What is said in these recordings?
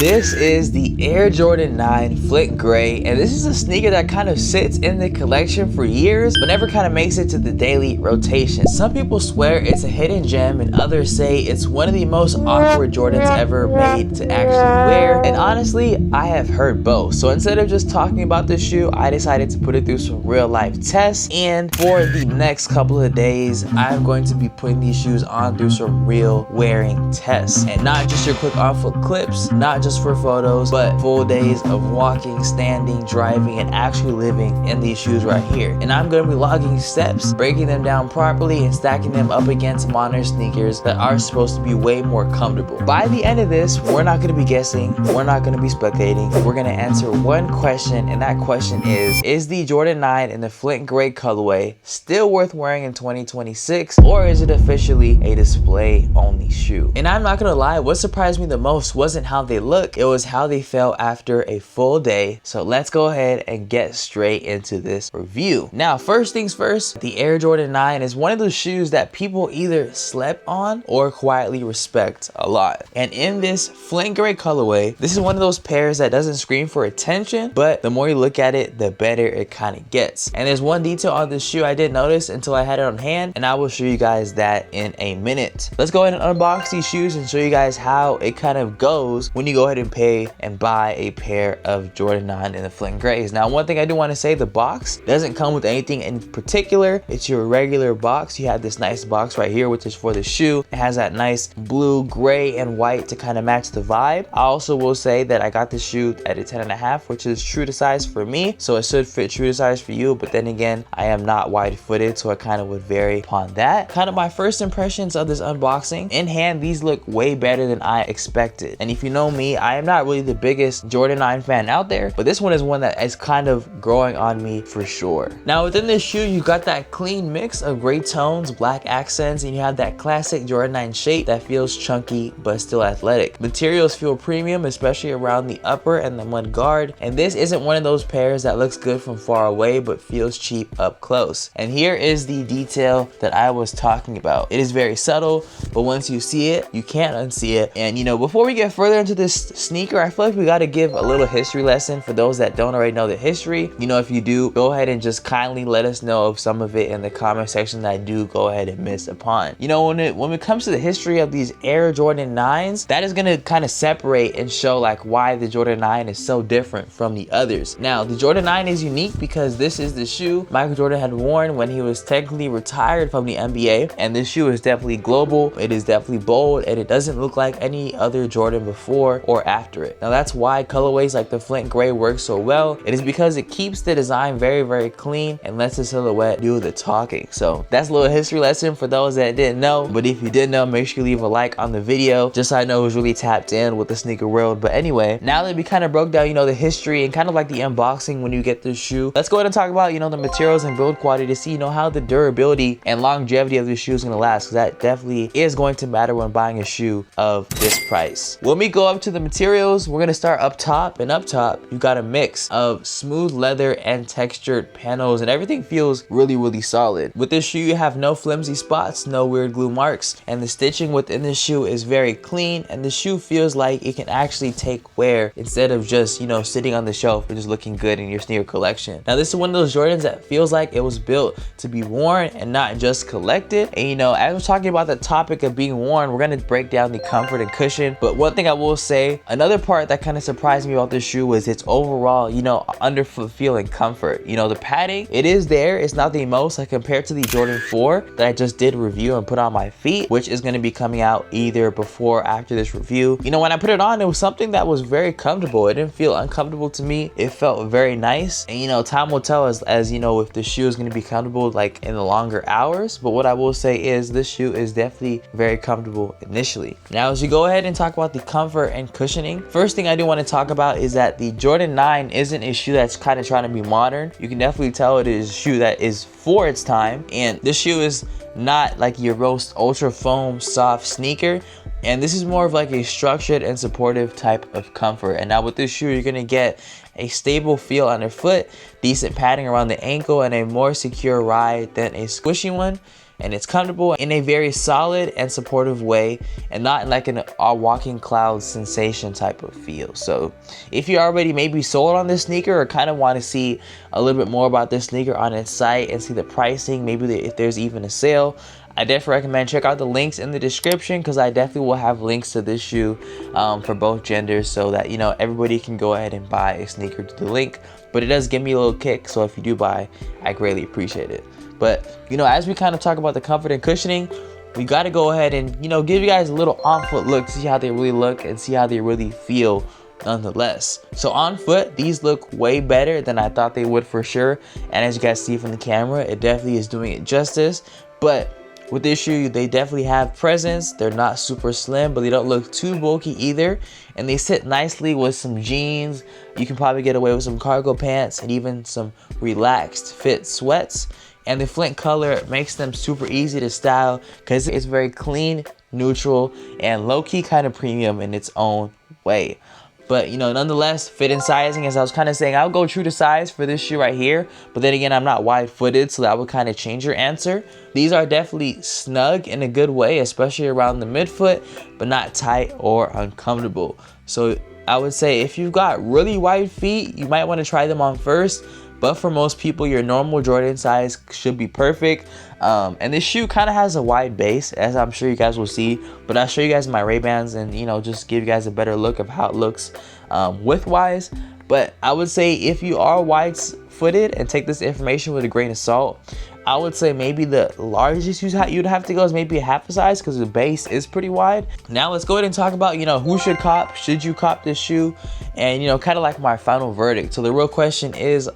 This is the Air Jordan 9 Flint Gray, and this is a sneaker that kind of sits in the collection for years but never kind of makes it to the daily rotation. Some people swear it's a hidden gem and others say it's one of the most awkward Jordans ever made to actually wear, and honestly I have heard both. So instead of just talking about this shoe, I decided to put it through some real life tests, and for the next couple of days I'm going to be putting these shoes on through some real wearing tests, and not just your quick on foot clips, not just for photos, but full days of walking, standing, driving, and actually living in these shoes right here. And I'm going to be logging steps, breaking them down properly, and stacking them up against modern sneakers that are supposed to be way more comfortable. By the end of this, we're not going to be guessing, we're not going to be speculating, we're going to answer one question, and that question is the Jordan 9 in the Flint Gray colorway still worth wearing in 2026, or is it officially a display only shoe? And I'm not going to lie, what surprised me the most wasn't how they look, it was how they felt after a full day. So let's go ahead and get straight into this review. Now, first things first, the Air Jordan 9 is one of those shoes that people either slept on or quietly respect a lot. And in this Flint Gray colorway, this is one of those pairs that doesn't scream for attention, but the more you look at it, the better it kind of gets. And there's one detail on this shoe I didn't notice until I had it on hand, and I will show you guys that in a minute. Let's go ahead and unbox these shoes and show you guys how it kind of goes when you go ahead and pay and buy a pair of Jordan 9 in the Flint Grays. Now, one thing I do want to say, the box doesn't come with anything in particular. It's your regular box. You have this nice box right here, which is for the shoe. It has that nice blue, gray, and white to kind of match the vibe. I also will say that I got the shoe at a 10.5, which is true to size for me, so it should fit true to size for you. But then again, I am not wide-footed, so it kind of would vary upon that. Kind of my first impressions of this unboxing. In hand, these look way better than I expected. And if you know me, I am not really the biggest Jordan 9 fan out there, but this one is one that is kind of growing on me for sure. Now, within this shoe, you got that clean mix of gray tones, black accents, and you have that classic Jordan 9 shape that feels chunky but still athletic. Materials feel premium, especially around the upper and the mud guard, and this isn't one of those pairs that looks good from far away but feels cheap up close. And here is the detail that I was talking about. It is very subtle, but once you see it, you can't unsee it. And you know, before we get further into this sneaker, I feel like we got to give a little history lesson for those that don't already know the history. You know, if you do, go ahead and just kindly let us know of some of it in the comment section that I do go ahead and miss upon. You know, when it comes to the history of these Air Jordan 9s, that is going to kind of separate and show like why the Jordan 9 is so different from the others. Now, the Jordan 9 is unique because this is the shoe Michael Jordan had worn when he was technically retired from the NBA, and this shoe is definitely global, it is definitely bold, and it doesn't look like any other Jordan before or after it. Now, that's why colorways like the Flint Gray work so well. It is because it keeps the design very, very clean and lets the silhouette do the talking. So that's a little history lesson for those that didn't know, but if you did know, make sure you leave a like on the video just so I know who's really tapped in with the sneaker world. But anyway, now that we kind of broke down, you know, the history and kind of like the unboxing when you get this shoe, let's go ahead and talk about, you know, the materials and build quality to see, you know, how the durability and longevity of this shoe is going to last, because that definitely is going to matter when buying a shoe of this price. When we go up to the materials, we're going to start up top, and up top you got a mix of smooth leather and textured panels, and everything feels really, really solid. With this shoe, you have no flimsy spots, no weird glue marks, and the stitching within this shoe is very clean, and the shoe feels like it can actually take wear instead of just, you know, sitting on the shelf and just looking good in your sneaker collection. Now, this is one of those Jordans that feels like it was built to be worn and not just collected. And you know, as we're talking about the topic of being worn, we're going to break down the comfort and cushion. But one thing I will say, another part that kind of surprised me about this shoe was its overall, you know, underfoot feel and comfort. You know, the padding, it is there, it's not the most, like compared to the Jordan 4 that I just did review and put on my feet, which is going to be coming out either before or after this review. You know, when I put it on, it was something that was very comfortable. It didn't feel uncomfortable to me. It felt very nice, and you know, time will tell as you know, if the shoe is going to be comfortable like in the longer hours. But what I will say is this shoe is definitely very comfortable initially. Now, as you go ahead and talk about the comfort and cushioning, first thing I do want to talk about is that the Jordan 9 isn't a shoe that's kind of trying to be modern. You can definitely tell it is a shoe that is for its time, and this shoe is not like your most ultra foam soft sneaker, and this is more of like a structured and supportive type of comfort. And now with this shoe, you're gonna get a stable feel underfoot, decent padding around the ankle, and a more secure ride than a squishy one. and it's comfortable in a very solid and supportive way, and not in like an walking cloud sensation type of feel. So if you're already maybe sold on this sneaker or kind of want to see a little bit more about this sneaker on its site and see the pricing, maybe if there's even a sale, I definitely recommend check out the links in the description, because I definitely will have links to this shoe for both genders, so that, you know, everybody can go ahead and buy a sneaker to the link. But it does give me a little kick, so if you do buy, I greatly appreciate it. But, you know, as we kind of talk about the comfort and cushioning, we got to go ahead and, you know, give you guys a little on foot look to see how they really look and see how they really feel nonetheless. So on foot, these look way better than I thought they would for sure. And as you guys see from the camera, it definitely is doing it justice. But with this shoe, they definitely have presence. They're not super slim, but they don't look too bulky either. And they sit nicely with some jeans. You can probably get away with some cargo pants and even some relaxed fit sweats. And the Flint color makes them super easy to style, because it's very clean, neutral, and low-key kind of premium in its own way. But, you know, nonetheless, fit and sizing, as I was kind of saying, I'll go true to size for this shoe right here. But then again, I'm not wide-footed, so that would kind of change your answer. These are definitely snug in a good way, especially around the midfoot, but not tight or uncomfortable. So I would say if you've got really wide feet, you might want to try them on first. But for most people, your normal Jordan size should be perfect. And this shoe kind of has a wide base, as I'm sure you guys will see. But I'll show you guys my Ray-Bans and, you know, just give you guys a better look of how it looks width-wise. But I would say if you are wide-footed and take this information with a grain of salt, I would say maybe the largest you'd have to go is maybe a half a size, because the base is pretty wide. Now let's go ahead and talk about, you know, who should cop. Should you cop this shoe? And, you know, kind of like my final verdict. So the real question is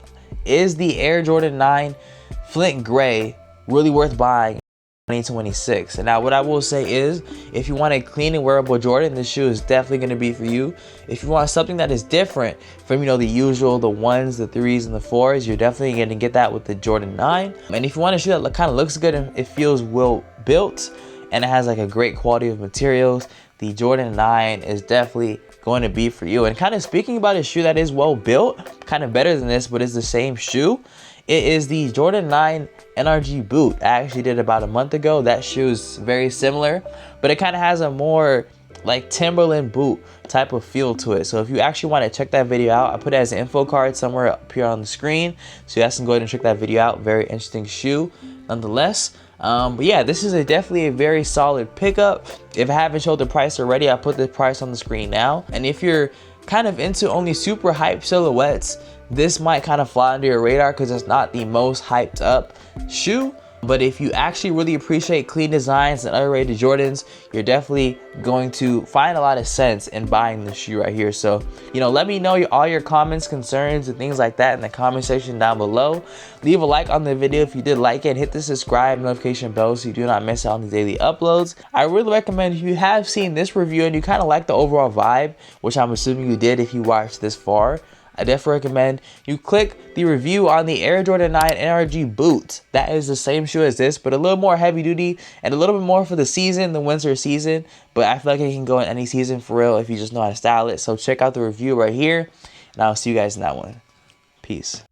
the Air Jordan 9 Flint Gray really worth buying in 2026? And now what I will say is, if you want a clean and wearable Jordan, this shoe is definitely going to be for you. If you want something that is different from, you know, the usual, the 1s, the 3s, and the 4s, you're definitely going to get that with the Jordan 9. And if you want a shoe that kind of looks good and it feels well built and it has like a great quality of materials, the Jordan 9 is definitely going to be for you. And kind of speaking about a shoe that is well built, kind of better than this, but is the same shoe, it is the Jordan 9 NRG boot. I actually did about a month ago. That shoe is very similar, but it kind of has a more like Timberland boot type of feel to it. So if you actually want to check that video out, I put it as an info card somewhere up here on the screen, so you guys can go ahead and check that video out. Very interesting shoe nonetheless. But yeah, this is definitely a very solid pickup. If I haven't showed the price already, I'll put the price on the screen now. And if you're kind of into only super hyped silhouettes, this might kind of fly under your radar, because it's not the most hyped up shoe. But if you actually really appreciate clean designs and underrated Jordans, you're definitely going to find a lot of sense in buying this shoe right here. So, you know, let me know all your comments, concerns, and things like that in the comment section down below. Leave a like on the video if you did like it. Hit the subscribe notification bell so you do not miss out on the daily uploads. I really recommend, if you have seen this review and you kind of like the overall vibe, which I'm assuming you did if you watched this far, I definitely recommend you click the review on the Air Jordan 9 NRG boot. That is the same shoe as this, but a little more heavy duty and a little bit more for the season, the winter season. But I feel like it can go in any season for real if you just know how to style it. So check out the review right here, and I'll see you guys in that one. Peace.